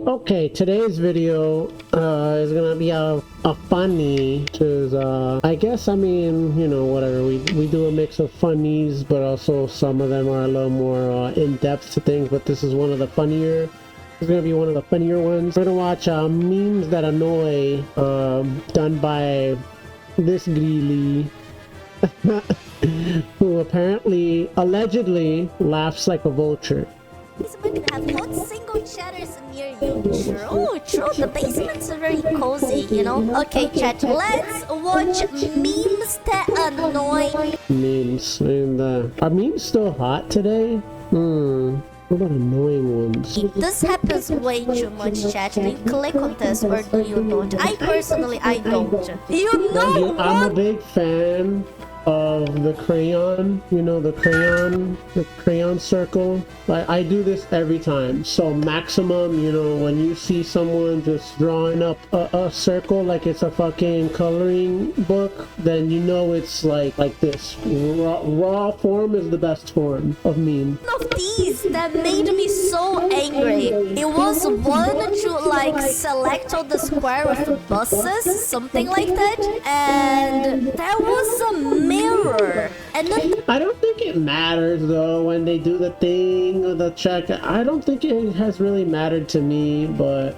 Okay, today's video is gonna be a funny, which is I guess, I mean, you know, whatever, we do a mix of funnies, but also some of them are a little more in-depth to things, but this is one of the funnier. It's gonna be one of the funnier ones. We're gonna watch memes that annoy, done by this greely who apparently, allegedly, laughs like a vulture. We're gonna have hot single chatters near you. True. The basements are very cozy, you know? Okay, chat, let's watch memes that annoy. Memes. And, are memes still hot today? What about annoying ones? This happens way too much, chat. Do you click on this or do you don't? I personally, I don't. You know what? I'm a big fan of the crayon, you know, the crayon circle. I do this every time. So maximum, you know, when you see someone just drawing up a circle like it's a fucking coloring book, then you know it's like this. Raw form is the best form of meme. One of these that made me so angry. It was one to like select all the square with buses, something like that, and there was a mirror. And then I don't think it matters though when they do the thing or the check. I don't think it has really mattered to me, but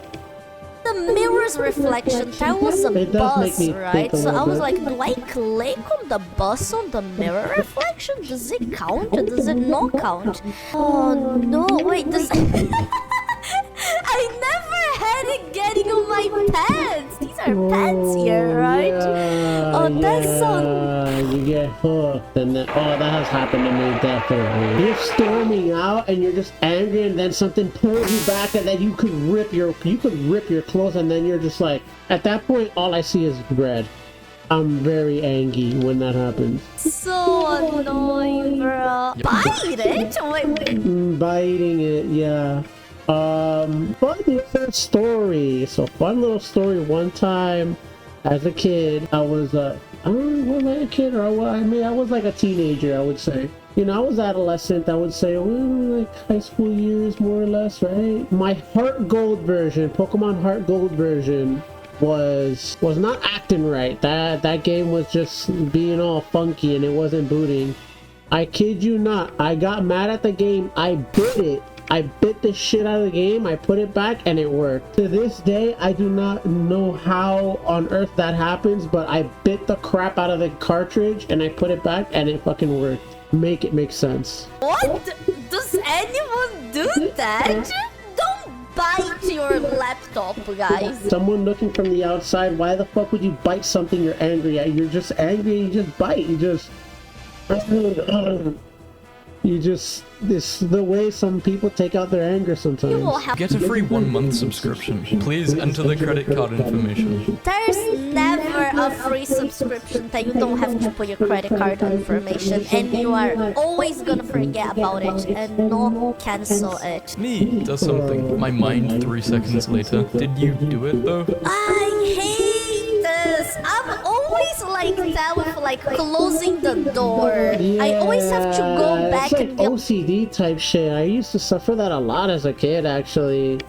the mirror's reflection, that was a bus, right? So I was like, do I click on the bus on the mirror reflection? Does it count or does it not count? Oh no, wait, this I never had it getting on my pants. These are pants here, right? Yeah, oh, that's so... You get hooked, and then, oh, that has happened to me, definitely. You're storming out, and you're just angry, and then something pulls you back, and then you could rip your clothes, and then you're just like, at that point, all I see is red. I'm very angry when that happens. So annoying, bro. Bite it? Wait. Biting it, yeah. Fun little story. So fun little story. One time, as a kid, I was I don't know, was I a kid or what? I mean, I was like a teenager, I would say. You know, I was adolescent. I would say, well, like high school years, more or less, right? My Heart Gold version, Pokemon Heart Gold version, was not acting right. That game was just being all funky and it wasn't booting. I kid you not. I got mad at the game. I bit it. I bit the shit out of the game, I put it back, and it worked. To this day, I do not know how on earth that happens, but I bit the crap out of the cartridge, and I put it back, and it fucking worked. Make it make sense. What? Does anyone do that? Don't bite your laptop, guys. Someone looking from the outside, why the fuck would you bite something you're angry at? You're just angry, you just bite, this is the way some people take out their anger sometimes. Get a free 1-month subscription. Please enter the credit card information. There's never a free subscription that you don't have to put your credit card information, and you are always gonna forget about it and not cancel it. Me does something. My mind 3 seconds later. Did you do it though? I hate this. I'm always like that with like closing the door. Yeah, I always have to go back it's like and OCD type shit. I used to suffer that a lot as a kid, actually.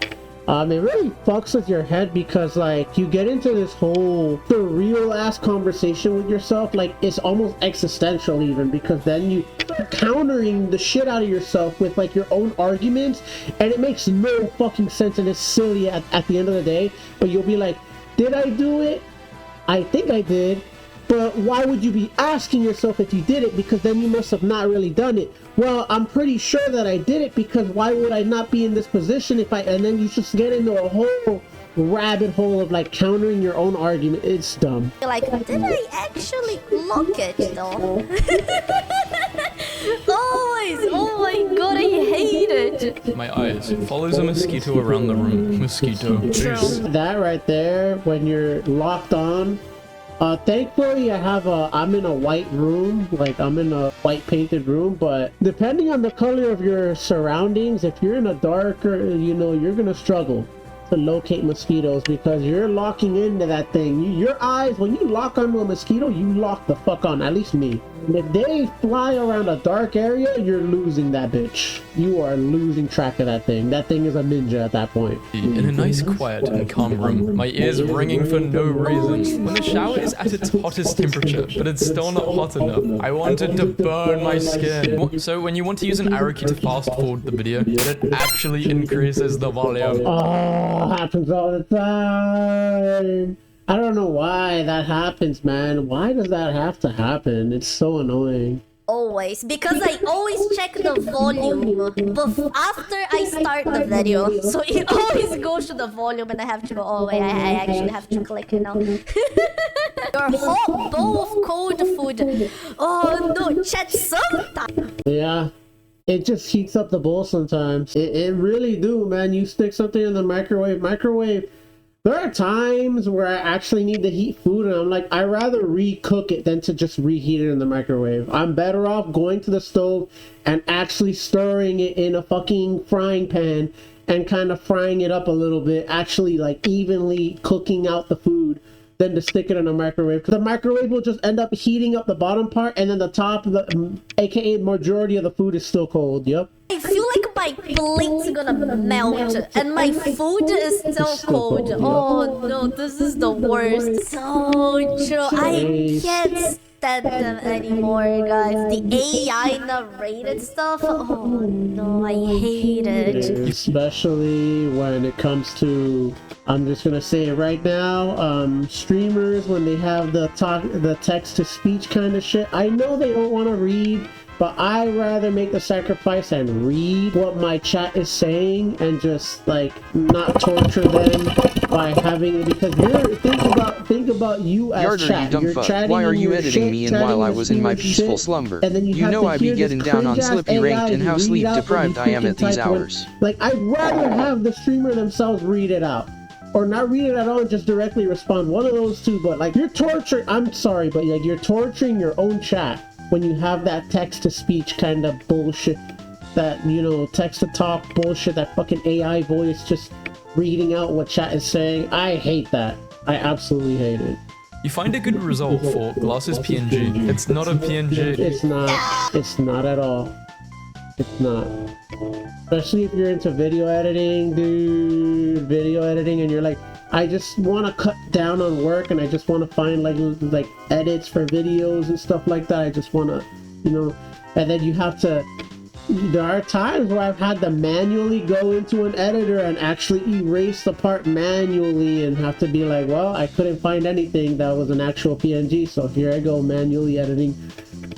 It really fucks with your head because like you get into this whole surreal ass conversation with yourself, like it's almost existential even, because then you're countering the shit out of yourself with like your own arguments, and it makes no fucking sense and it's silly at the end of the day. But you'll be like, did I do it? I think I did. But why would you be asking yourself if you did it? Because then you must have not really done it. Well, I'm pretty sure that I did it, because why would I not be in this position if I... And then you just get into a whole rabbit hole of like countering your own argument. It's dumb. like, did I actually lock it though? Always! Oh my god, I hate it! My eyes follows a mosquito around the room. Mosquito. Jeez. That right there, when you're locked on... thankfully I'm in a white room, like I'm in a white painted room, but depending on the color of your surroundings, if you're in a darker, you know, you're gonna struggle to locate mosquitoes because you're locking into that thing. Your eyes, when you lock onto a mosquito, you lock the fuck on, at least me. If they fly around a dark area, you're losing that bitch. You are losing track of that thing. That thing is a ninja at that point. In a nice, quiet and calm room, my ears ringing for no reason. When the shower is at its hottest temperature, but it's still not hot enough, I wanted to burn my skin. So when you want to use an arrow key to fast forward the video, it actually increases the volume. Oh, happens all the time. I don't know why that happens, man. Why does that have to happen? It's so annoying. Always, because I always check the volume after I start the video, so it always goes to the volume and I have to go, oh wait, I actually have to click it now. Your hot bowl of cold food. Oh no, chat sometimes. Yeah, it just heats up the bowl sometimes. It really do, man. You stick something in the microwave. There are times where I actually need to heat food and I'm like, I'd rather recook it than to just reheat it in the microwave. I'm better off going to the stove and actually stirring it in a fucking frying pan and kind of frying it up a little bit, actually like evenly cooking out the food, than to stick it in a microwave. Because the microwave will just end up heating up the bottom part and then the top, aka majority of the food is still cold. Yep. I feel like my plate's gonna melt and my food is still cold. Oh no, this is the worst. So true. I can't stand them anymore, guys. The AI narrated stuff. Oh no, I hate it. Especially when it comes to, I'm just gonna say it right now, streamers, when they have the text to speech kind of shit. I know they don't want to read, but I'd rather make the sacrifice and read what my chat is saying and just like not torture them by having, because think about you as yRtR, chat. you dumb fuck. Why are you editing me and while I was in my peaceful slumber? And then you know I be getting down on Slippy ranked and how sleep deprived I am at these hours. Like, I'd rather have the streamer themselves read it out. Or not read it at all and just directly respond. One of those two, but like, you're torturing, I'm sorry, but like, you're torturing your own chat when you have that text-to-speech kind of bullshit, that, you know, text-to-talk bullshit, that fucking AI voice just reading out what chat is saying. I hate that. I absolutely hate it. You find a good result for glasses PNG. It's not a PNG. It's not. It's not at all. It's not. Especially if you're into video editing, dude. Video editing, and you're like, I just want to cut down on work and I just want to find like edits for videos and stuff like that. I just want to, you know, and then you have to, there are times where I've had to manually go into an editor and actually erase the part manually and have to be like, well, I couldn't find anything that was an actual PNG, so here I go manually editing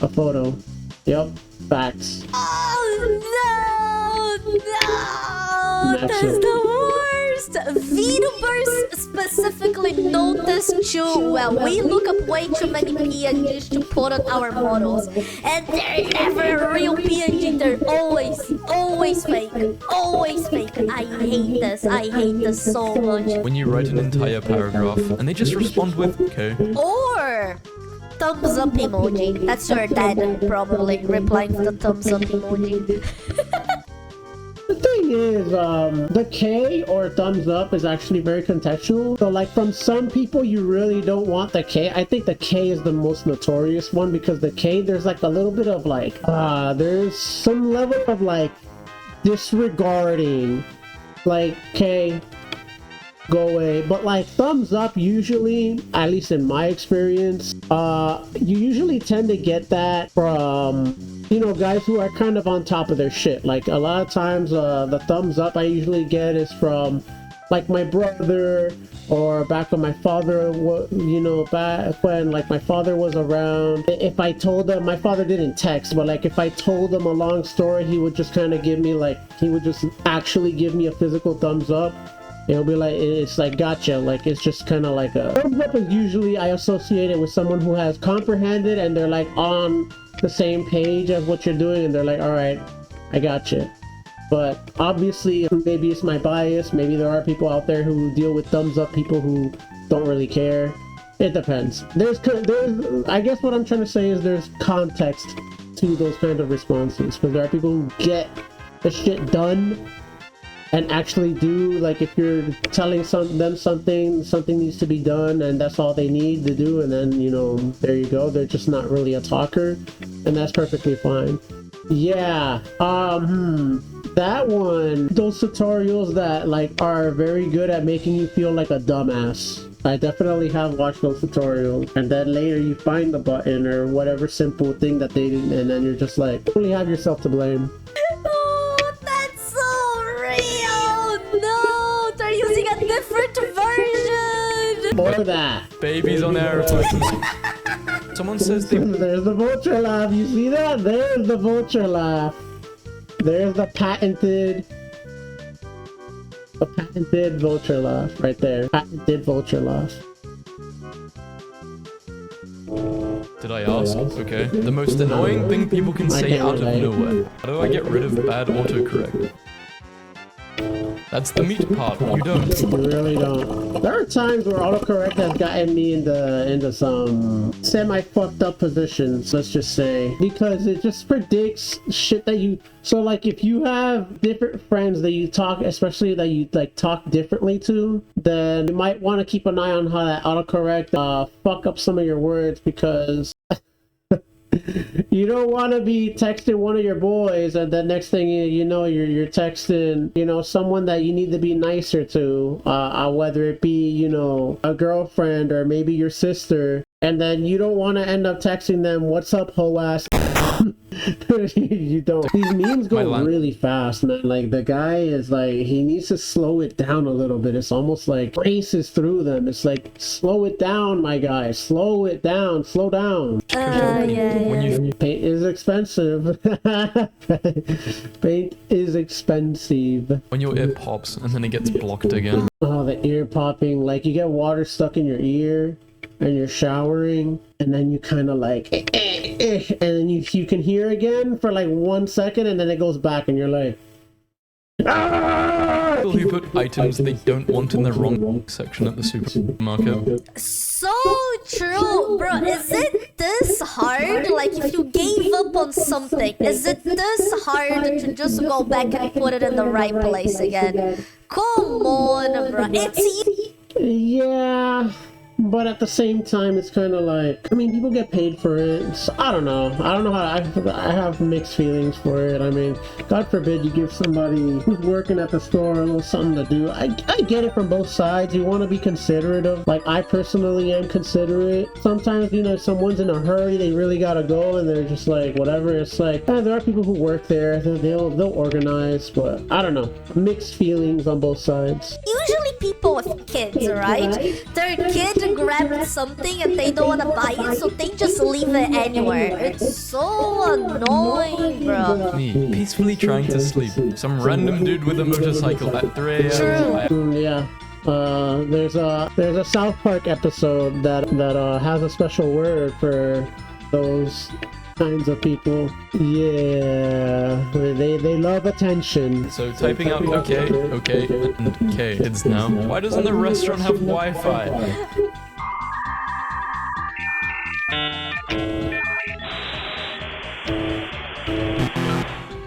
a photo. Yep, facts. Oh no, that's the worst. Vtubers specifically notice too. Well, we look up way too many PNGs to put on our models, and they're never a real PNG. They're always fake, always fake. I hate this so much. When you write an entire paragraph and they just respond with okay. Or thumbs up emoji. That's your dad probably replying to the thumbs up emoji. The thing is, the K or thumbs up is actually very contextual. So like, from some people you really don't want the K. I think the K is the most notorious one, because the K, there's like a little bit of like, there's some level of like disregarding, like, K, go away. But like thumbs up, usually, at least in my experience, you usually tend to get that from, you know, guys who are kind of on top of their shit. Like, a lot of times, the thumbs up I usually get is from, like, my brother, or back when my father was, you know, back when, like, my father was around. If I told him, my father didn't text, but, like, if I told him a long story, he would just kind of give me, like, he would just actually give me a physical thumbs up. It'll be like, it's like, gotcha. Like, it's just kind of like a thumbs up is usually I associate it with someone who has comprehended and they're, like, on the same page as what you're doing, and they're like, all right, I got you. But obviously, maybe it's my bias, maybe there are people out there who deal with thumbs up people who don't really care. It depends. There's I guess what I'm trying to say is there's context to those kind of responses, because there are people who get the shit done and actually do, like, if you're telling them something needs to be done and that's all they need to do, and then, you know, there you go, they're just not really a talker, and that's perfectly fine. Yeah, that one, those tutorials that like are very good at making you feel like a dumbass. I definitely have watched those tutorials, and then later you find the button or whatever simple thing that they didn't, and then you're just like, you only have yourself to blame. Oh, that's so real! No, they're using a different version! Or that. Babies on airplanes. Someone says they... There's the vulture laugh, you see that? There's the vulture laugh. There's the patented vulture laugh right there. Patented vulture laugh. Did I ask? Okay. The most annoying thing people can say out of nowhere. How do I get rid of bad autocorrect? That's the meat part. You don't. You really don't. There are times where autocorrect has gotten me into some semi-fucked up positions, let's just say, because it just predicts shit that you... So like if you have different friends that you talk, especially that you like talk differently to, then you might want to keep an eye on how that autocorrect fuck up some of your words, because you don't want to be texting one of your boys and the next thing you know, you're texting, you know, someone that you need to be nicer to, whether it be, you know, a girlfriend or maybe your sister, and then you don't want to end up texting them, "What's up, hoe ass?" You don't. These memes go really fast, man. Like, the guy is like, he needs to slow it down a little bit. It's almost like races through them. It's like, slow it down, my guy. Slow it down. Slow down. Yeah. Paint is expensive. Paint is expensive. When your ear pops and then it gets blocked again. Oh, the ear popping. Like, you get water stuck in your ear and you're showering, and then you kind of like and then you can hear again for like 1 second, and then it goes back and you're like, People who put items they don't want in the wrong section at the supermarket. So true, bro. Is it this hard? Like, if you gave up on something, is it this hard to just go back and put it in the right place again? Come on, bro. It's easy. yeah. But at the same time, it's kind of like, I mean, people get paid for it. So I don't know how I have mixed feelings for it. I mean, God forbid you give somebody who's working at the store a little something to do. I get it from both sides. You want to be considerate of, like, I personally am considerate. Sometimes, you know, someone's in a hurry, they really gotta go, and they're just like, whatever. It's like, there are people who work there, they'll organize, but I don't know. Mixed feelings on both sides. Usually people with kids, right? Their kid grabbed something and they don't want to buy it, so they just leave it anywhere. It's so annoying, bro. Me, peacefully trying to sleep. Some random dude with a motorcycle at 3 a.m. Yeah. There's a South Park episode that has a special word for those kinds of people. Yeah, they love attention. So typing out okay, and kids now. Why doesn't the restaurant have Wi-Fi?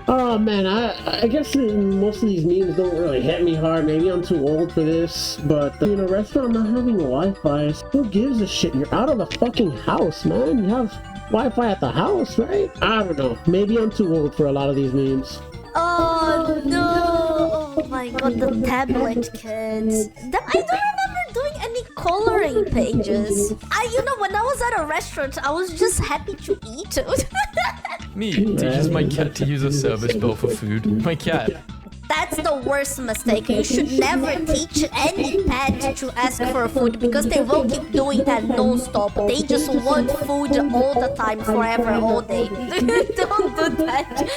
Oh man, I guess most of these memes don't really hit me hard. Maybe I'm too old for this, but you know, restaurant not having Wi-Fi, who gives a shit? You're out of the fucking house, man. You have Wi-Fi at the house, right? I don't know. Maybe I'm too old for a lot of these memes. Oh no! Oh my god, the tablet kids. I don't remember doing any coloring pages. You know, when I was at a restaurant, I was just happy to eat. Me teaches my cat to use a service bell for food. My cat. That's the worst mistake. You should never teach any pet to ask for food, because they will keep doing that non-stop. They just want food all the time, forever, all day. Don't do that.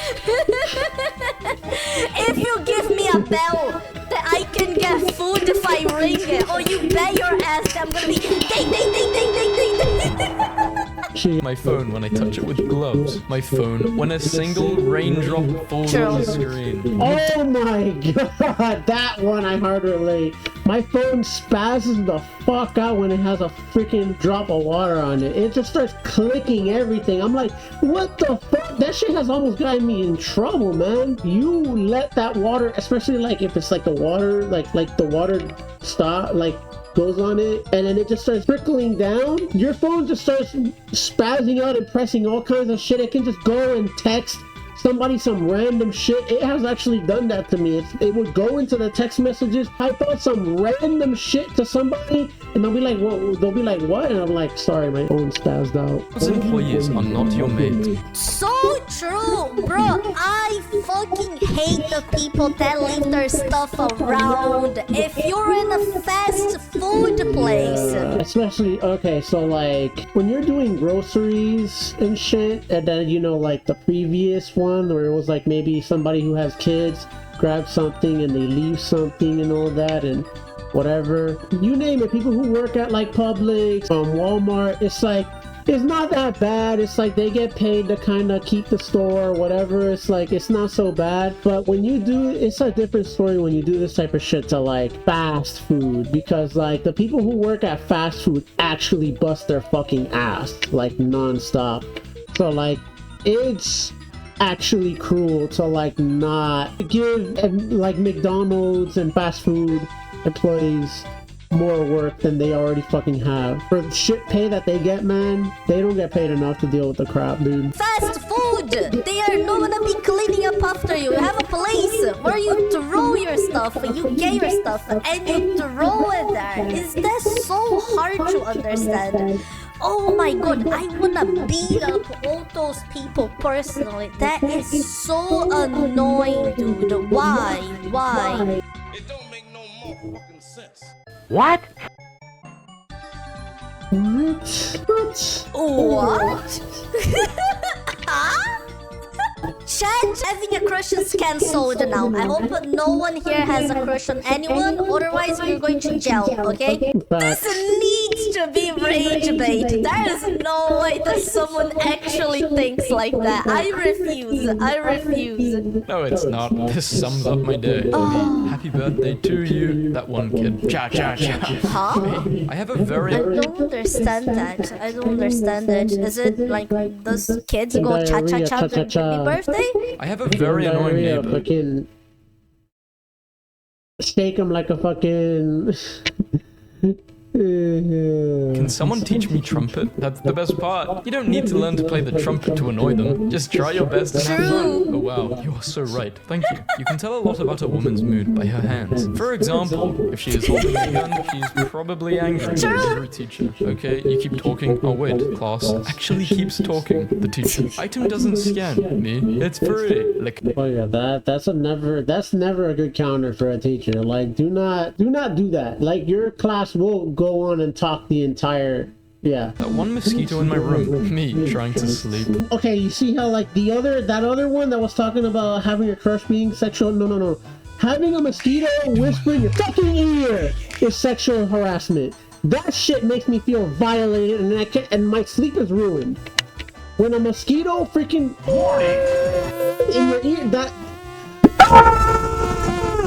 If you give me a bell that I can get food if I ring it, or you bet your ass I'm gonna be ding ding ding ding ding ding ding. My phone when I touch it with gloves. My phone when a single raindrop falls on the screen. Oh my god, that one I hard relate. My phone spazzes the fuck out when it has a freaking drop of water on it. It just starts clicking everything. I'm like, what the fuck? that shit has almost gotten me in trouble, man. You let that water, especially like if it's like the water, like the water stop, like goes on it, and then it just starts trickling down. Your phone just starts spazzing out and pressing all kinds of shit. It can just go and text somebody some random shit. It has actually done that to me. It would go into the text messages, type out some random shit to somebody, and they'll be like, "What?" They'll be like, "What?" And I'm like, "Sorry, my phone spazzed out." Those employees are not your mate. So true, bro. I fucking hate the people that leave their stuff around. If you're in a fast food place, especially, okay, so like when you're doing groceries and shit, and then you know, like the previous one where it was like maybe somebody who has kids grab something and they leave something and all that and whatever, you name it, people who work at like Publix, Walmart, it's like, it's not that bad. It's like they get paid to kind of keep the store or whatever. It's like, it's not so bad. But when you do, it's a different story when you do this type of shit to like fast food, because like the people who work at fast food actually bust their fucking ass like non-stop. So like it's actually cruel to like not give like McDonald's and fast food employees more work than they already fucking have. For the shit pay that they get, man, they don't get paid enough to deal with the crap, dude. fast food, they are not gonna be cleaning up after you. You have a place where you throw your stuff, you get your stuff, and you throw it there. Is that so hard to understand? Oh my god, I wanna beat up all those people personally. That is so annoying, dude. Why? Why? It don't make no more fucking sense. What? What? Huh? Chat, having a crush is cancelled now. I hope no one here has a crush on anyone, otherwise we're going to jail, okay? This needs to be rage bait. There is no way that someone actually thinks like that. I refuse. I refuse. No, it's not. This sums up my day. Happy birthday to you, that one kid. Cha cha cha. Huh? I have a very... I don't understand that. I don't understand it. Is it like those kids go cha cha cha on their baby birthday? I have a very annoying neighbor. Fucking shake him like a fucking... Can someone teach me trumpet? That's the best part. You don't need to learn to play the trumpet to annoy them. Just try your best and have fun. Oh wow, you are so right. Thank you. You can tell a lot about a woman's mood by her hands. For example, if she is holding a gun, she's probably angry. You're a teacher. Okay, you keep talking. Oh wait, class actually keeps talking. The teacher. Item doesn't scan. Me, it's free. Like. Oh yeah, that's never a good counter for a teacher. Like, do not do that. Like, your class will go on and talk the entire... Yeah. That one mosquito in my room. Me trying to sleep. Okay, you see how like that other one that was talking about having your crush being sexual? No. Having a mosquito whisper in your fucking ear is sexual harassment. That shit makes me feel violated, and my sleep is ruined. When a mosquito freaking in your ear, that...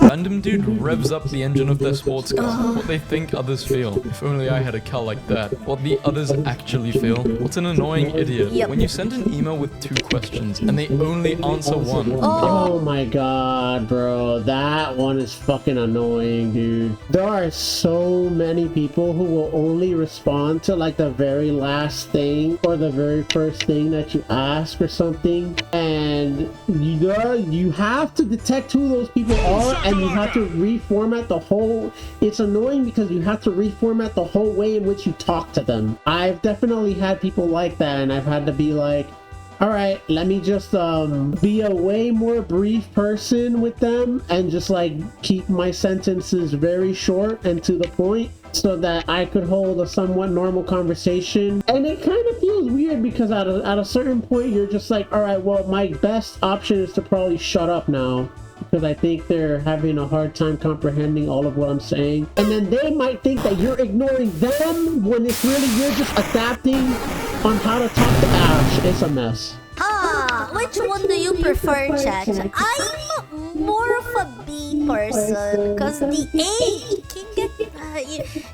Random dude revs up the engine of their sports car. What they think others feel. If only I had a car like that. What the others actually feel. What's an annoying idiot? Yep. When you send an email with 2 questions and they only answer 1. Oh my god, bro. That one is fucking annoying, dude. There are so many people who will only respond to like the very last thing or the very first thing that you ask or something. And you have to detect who those people are, and you have to reformat the whole... It's annoying because you have to reformat the whole way in which you talk to them. I've definitely had people like that, and I've had to be like, all right, let me just be a way more brief person with them and just like keep my sentences very short and to the point so that I could hold a somewhat normal conversation. And it kind of feels weird because at a certain point you're just like, all right, well, my best option is to probably shut up now, because I think they're having a hard time comprehending all of what I'm saying. And then they might think that you're ignoring them when it's really you're just adapting on how to talk to Ash. It's a mess. Which one do you prefer, chat? I'm more of a B person, because the A can get...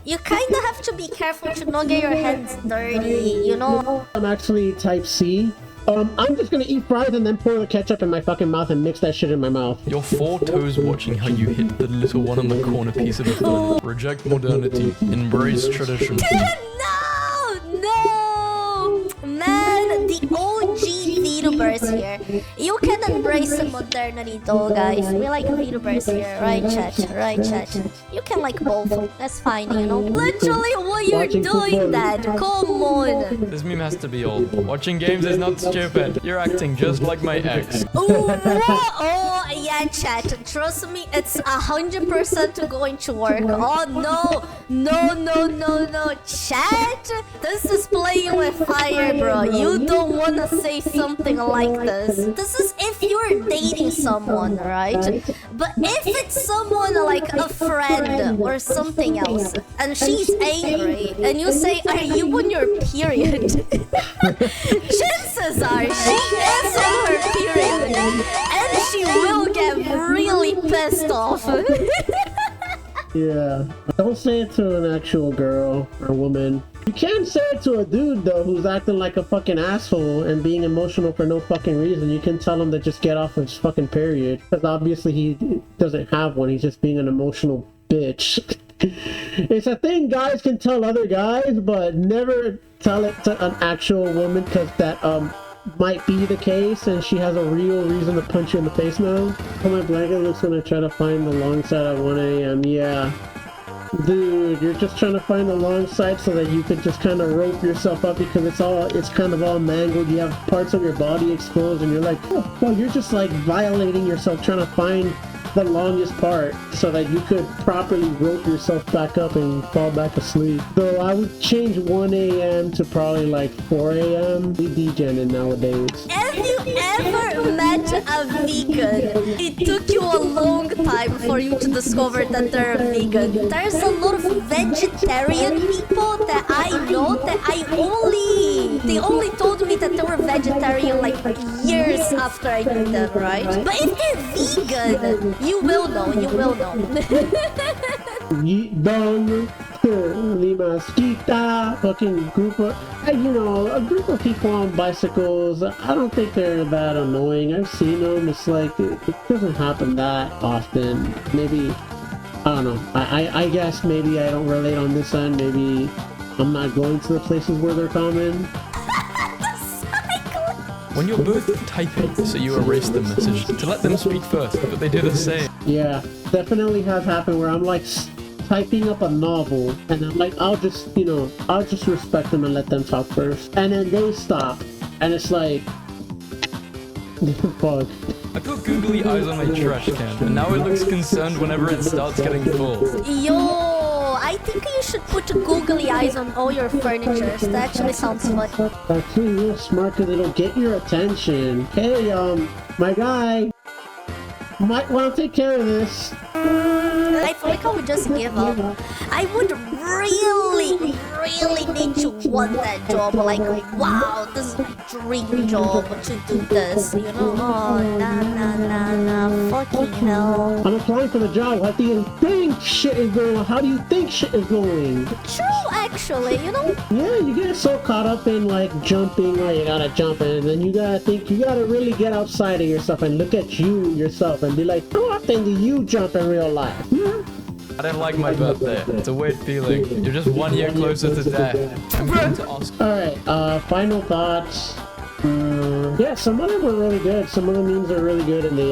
you kind of have to be careful to not get your hands dirty, you know? I'm actually type C. I'm just gonna eat fries and then pour the ketchup in my fucking mouth and mix that shit in my mouth. You're 4 toes watching how you hit the little one on the corner piece of a phone. Reject modernity. Embrace tradition. No! Man, the OG Vtubers here. You can embrace the modernity though, guys. We like Vtubers here, right chat? Right chat. You can like both. That's fine, you know? Literally what you're doing, Dad. Come on. This meme has to be old. Watching games is not stupid. You're acting just like my ex. Oh, yeah, chat. Trust me, it's 100% going to work. Oh, no. No. Chat, this is playing with fire, bro. You don't want to say something like this. This is if you're dating someone, right? But if it's someone like a friend or something else, and she's angry, and you say, are you on your period? Chances are she is on her period, and she will get really pissed off. Yeah. Don't say it to an actual girl or woman. You can't say it to a dude, though, who's acting like a fucking asshole and being emotional for no fucking reason. You can tell him to just get off his fucking period. Because obviously he doesn't have one. He's just being an emotional bitch. It's a thing guys can tell other guys, but never tell it to an actual woman, because that, might be the case and she has a real reason to punch you in the face now. Oh, my blanket looks when I try to find the long side at 1 a.m. Yeah. Dude, you're just trying to find the long side so that you could just kind of rope yourself up, because it's kind of all mangled. You have parts of your body exposed and you're like, oh, well, you're just like violating yourself trying to find the longest part so that you could properly rope yourself back up and fall back asleep. So I would change 1 a.m. to probably like 4 a.m. We degenerate nowadays. Have you ever met a vegan? It took you a long time for you to discover that they're a vegan. There's a lot of vegetarian people that I know that they only told me that they were vegetarian like years after I knew them, right? But if they're vegan, you will know. Dong, Limasquita, fucking group of, a group of people on bicycles. I don't think they're that annoying. I've seen them. It's like, it doesn't happen that often. Maybe, I don't know. I guess maybe I don't relate on this end. Maybe I'm not going to the places where they're common. When you're both typing, so you erase the message to let them speak first, but they do the same. Yeah, definitely has happened where I'm like typing up a novel and I'm like, I'll just respect them and let them talk first. And then they stop and it's like, fuck. I put googly eyes on my trash can, and now it looks concerned whenever it starts getting full. Yo! I think you should put googly eyes on all your furniture. That actually sounds fun. Actually, you're smart because it'll get your attention. Hey, my guy, might want to take care of this. I feel like I would just give up. I would really need to want that job. Like, wow, this is my dream job to do this, you know? Oh, nah, fucking hell. I'm applying for the job. How do you think shit is going? How do you think shit is going? True, actually, you know? Yeah, you get so caught up in like jumping, oh, you gotta jump, and then you gotta really get outside of yourself and look at yourself and be like, how often do you jump in real life? I don't like my birthday. It's a weird feeling. You're just 1 year closer to death. I'm going to ask. Alright, final thoughts. Yeah, some of them were really good. Some of the memes are really good, and they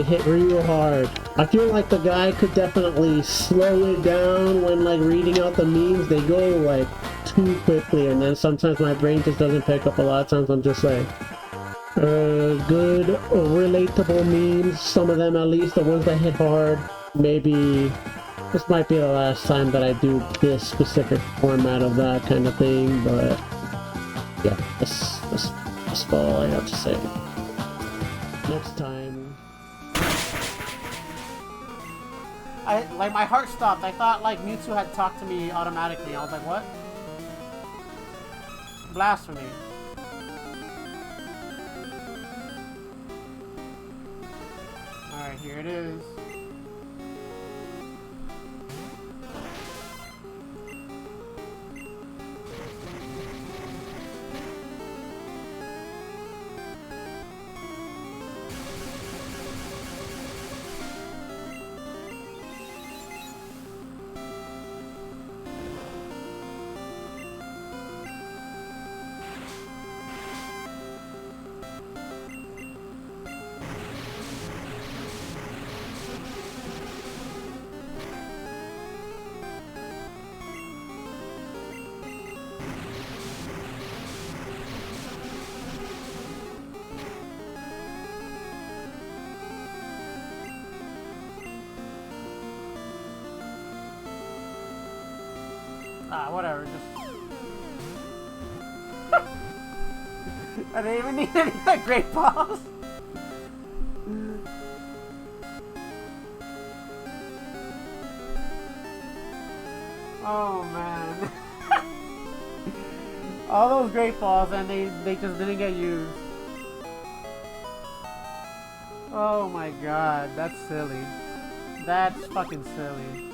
hit real hard. I feel like the guy could definitely slow it down when like reading out the memes. They go like too quickly, and then sometimes my brain just doesn't pick up. A lot of times I'm just like, good, relatable memes. Some of them, at least, the ones that hit hard. Maybe this might be the last time that I do this specific format of that kind of thing, but yeah, that's all I have to say. Next time. My heart stopped. I thought like Mewtwo had talked to me automatically. I was like, what? Blasphemy. Alright, here it is. whatever. Just. I didn't even need any of that great balls. Oh man. All those great balls and they just didn't get used. Oh my god, that's silly. That's fucking silly.